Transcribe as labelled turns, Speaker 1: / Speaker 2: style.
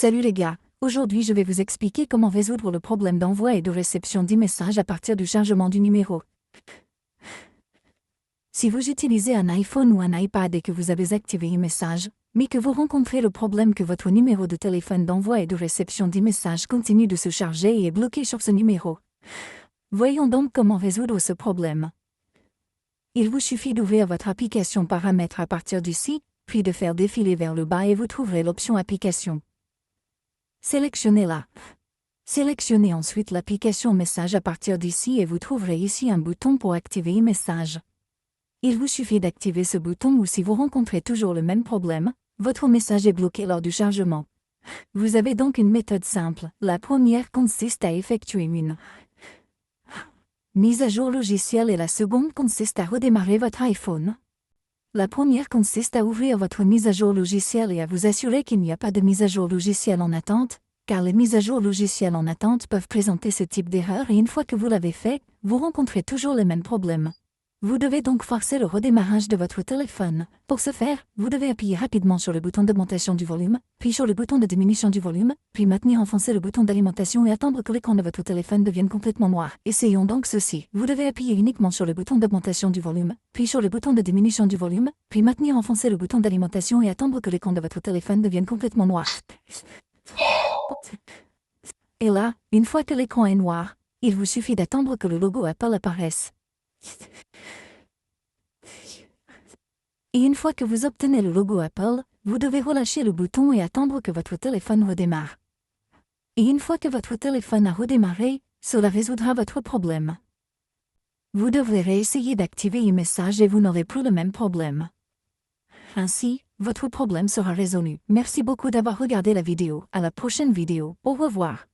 Speaker 1: Salut les gars, aujourd'hui je vais vous expliquer comment résoudre le problème d'envoi et de réception d'e-messages à partir du chargement du numéro. Si vous utilisez un iPhone ou un iPad et que vous avez activé e-message, mais que vous rencontrez le problème que votre numéro de téléphone d'envoi et de réception d'e-messages continue de se charger et est bloqué sur ce numéro. Voyons donc comment résoudre ce problème. Il vous suffit d'ouvrir votre application Paramètres à partir d'ici, puis de faire défiler vers le bas et vous trouverez l'option Application. Sélectionnez-la. Sélectionnez ensuite l'application Messages à partir d'ici et vous trouverez ici un bouton pour activer e-message. Il vous suffit d'activer ce bouton ou si vous rencontrez toujours le même problème, votre message est bloqué lors du chargement. Vous avez donc une méthode simple. La première consiste à effectuer une mise à jour logicielle et la seconde consiste à redémarrer votre iPhone. La première consiste à ouvrir votre mise à jour logicielle et à vous assurer qu'il n'y a pas de mise à jour logicielle en attente, car les mises à jour logicielles en attente peuvent présenter ce type d'erreur et une fois que vous l'avez fait, vous rencontrez toujours les mêmes problèmes. Vous devez donc forcer le redémarrage de votre téléphone. Pour ce faire, vous devez appuyer rapidement sur le bouton d'augmentation du volume, puis sur le bouton de diminution du volume, puis maintenir enfoncé le bouton d'alimentation et attendre que l'écran de votre téléphone devienne complètement noir. Essayons donc ceci. Vous devez appuyer uniquement sur le bouton d'augmentation du volume, puis sur le bouton de diminution du volume, puis maintenir enfoncé le bouton d'alimentation et attendre que l'écran de votre téléphone devienne complètement noir. Et là, une fois que l'écran est noir, il vous suffit d'attendre que le logo Apple apparaisse. Et une fois que vous obtenez le logo Apple, vous devez relâcher le bouton et attendre que votre téléphone redémarre. Et une fois que votre téléphone a redémarré, cela résoudra votre problème. Vous devrez réessayer d'activer e-message et vous n'aurez plus le même problème. Ainsi, votre problème sera résolu. Merci beaucoup d'avoir regardé la vidéo. À la prochaine vidéo. Au revoir.